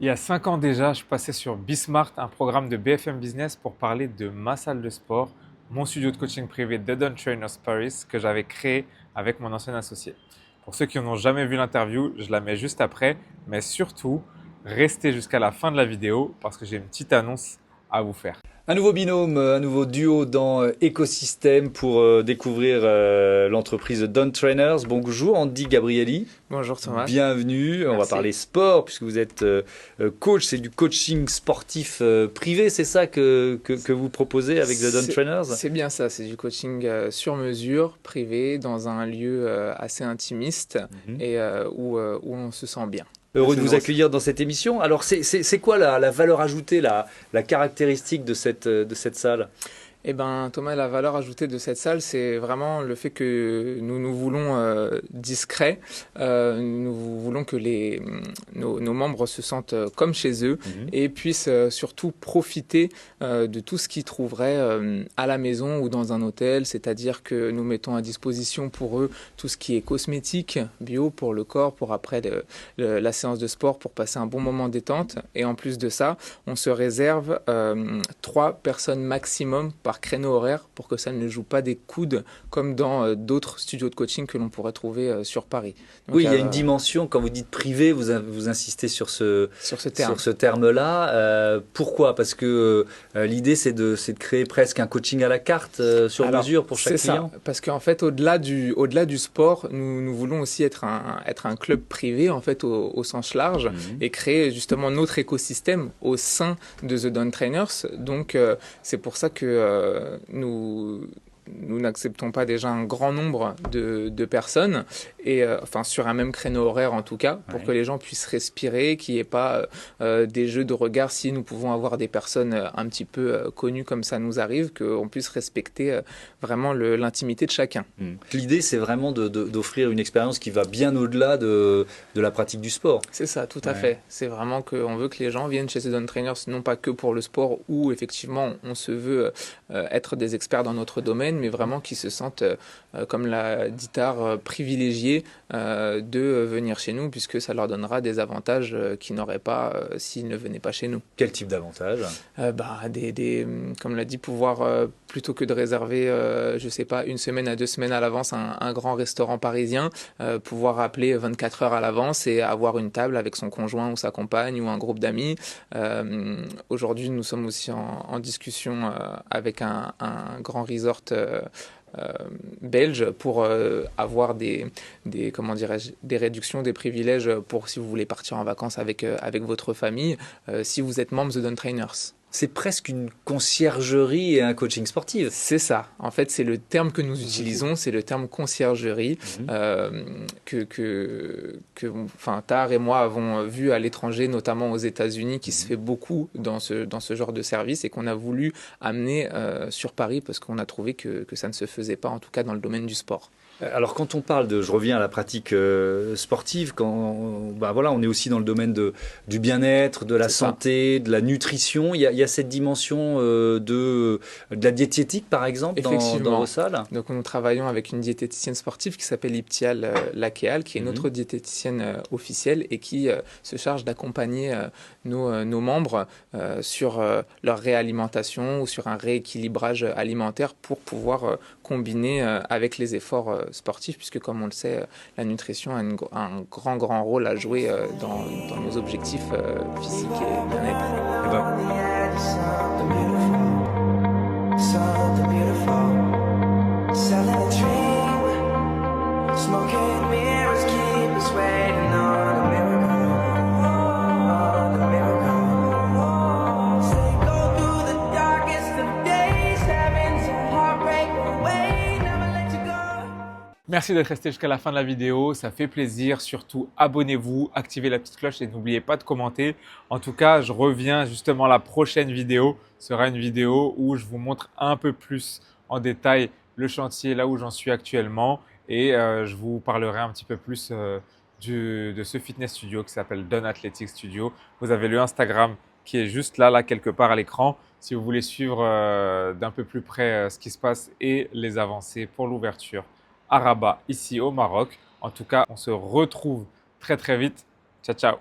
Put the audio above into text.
Il y a 5 ans déjà, je passais sur Bismart, un programme de BFM Business pour parler de ma salle de sport, mon studio de coaching privé The Don Trainers Paris que j'avais créé avec mon ancien associé. Pour ceux qui n'ont jamais vu l'interview, je la mets juste après, mais surtout, restez jusqu'à la fin de la vidéo parce que j'ai une petite annonce à vous faire. Un nouveau binôme, un nouveau duo dans Écosystème pour découvrir l'entreprise Don Trainers. Bonjour Andy Gabrielli. Bonjour Thomas. Bienvenue. On va Merci. parler sport puisque vous êtes coach. C'est du coaching sportif privé, c'est ça que vous proposez avec The Don Trainers? C'est bien ça, c'est du coaching sur mesure, privé, dans un lieu assez intimiste et où on se sent bien. Heureux de vous accueillir dans cette émission. Alors, c'est quoi la valeur ajoutée, la caractéristique de cette salle? Eh ben, Thomas, la valeur ajoutée de cette salle, c'est vraiment le fait que nous nous voulons discrets. Nous voulons que nos membres se sentent comme chez eux et puissent surtout profiter de tout ce qu'ils trouveraient à la maison ou dans un hôtel. C'est-à-dire que nous mettons à disposition pour eux tout ce qui est cosmétique, bio pour le corps, pour après la séance de sport, pour passer un bon moment détente. Et en plus de ça, on se réserve 3 personnes maximum par créneau horaire pour que ça ne joue pas des coudes comme dans d'autres studios de coaching que l'on pourrait trouver sur Paris. Donc, oui, il y a une dimension, quand vous dites privé, vous insistez sur ce terme-là. Pourquoi? Parce que l'idée, c'est de créer presque un coaching à la carte sur mesure pour chaque client. C'est ça, parce qu'en fait, au-delà du sport, nous voulons aussi être un club privé en fait, au sens large et créer justement notre écosystème au sein de The Don Trainers. Donc, c'est pour ça que nous n'acceptons pas déjà un grand nombre de personnes, et enfin sur un même créneau horaire en tout cas, pour que les gens puissent respirer, qu'il n'y ait pas des jeux de regard si nous pouvons avoir des personnes un petit peu connues comme ça nous arrive, qu'on puisse respecter vraiment l'intimité de chacun. L'idée, c'est vraiment d'offrir une expérience qui va bien au-delà de la pratique du sport. C'est ça, tout à fait. C'est vraiment qu'on veut que les gens viennent chez The Don Trainers, non pas que pour le sport, où effectivement on se veut être des experts dans notre domaine, mais vraiment qu'ils se sentent, comme l'a dit tard, privilégiés de venir chez nous, puisque ça leur donnera des avantages qu'ils n'auraient pas s'ils ne venaient pas chez nous. Quel type d'avantages? Comme l'a dit, pouvoir, plutôt que de réserver, je sais pas, 1 semaine à 2 semaines à l'avance un grand restaurant parisien, pouvoir appeler 24 heures à l'avance et avoir une table avec son conjoint ou sa compagne ou un groupe d'amis. Aujourd'hui, nous sommes aussi en discussion avec un grand resort belge pour avoir comment dirais-je, des réductions, des privilèges pour si vous voulez partir en vacances avec votre famille, si vous êtes membre The Don Trainers. C'est presque une conciergerie et un coaching sportif. C'est ça. En fait, c'est le terme que nous utilisons, c'est le terme conciergerie Tar et moi avons vu à l'étranger, notamment aux États-Unis, qui se fait beaucoup dans ce genre de service et qu'on a voulu amener sur Paris parce qu'on a trouvé que ça ne se faisait pas, en tout cas dans le domaine du sport. Alors quand on parle je reviens à la pratique sportive, on est aussi dans le domaine du bien-être, de la santé, de la nutrition. Il y a cette dimension de la diététique par exemple dans vos salles. Donc nous travaillons avec une diététicienne sportive qui s'appelle Iptial Lakéal, qui est notre diététicienne officielle et qui se charge d'accompagner nos membres sur leur réalimentation ou sur un rééquilibrage alimentaire pour pouvoir combiner avec les efforts sportifs, puisque comme on le sait, la nutrition a un grand rôle à jouer dans nos objectifs physiques et bien-être. Merci d'être resté jusqu'à la fin de la vidéo, ça fait plaisir. Surtout, abonnez-vous, activez la petite cloche et n'oubliez pas de commenter. En tout cas, je reviens justement, la prochaine vidéo sera une vidéo où je vous montre un peu plus en détail le chantier, là où j'en suis actuellement. Et je vous parlerai un petit peu plus de ce fitness studio qui s'appelle Don Athletic Studio. Vous avez le Instagram qui est juste là quelque part à l'écran. Si vous voulez suivre d'un peu plus près ce qui se passe et les avancées pour l'ouverture à Rabat, ici au Maroc. En tout cas, on se retrouve très vite. Ciao, ciao.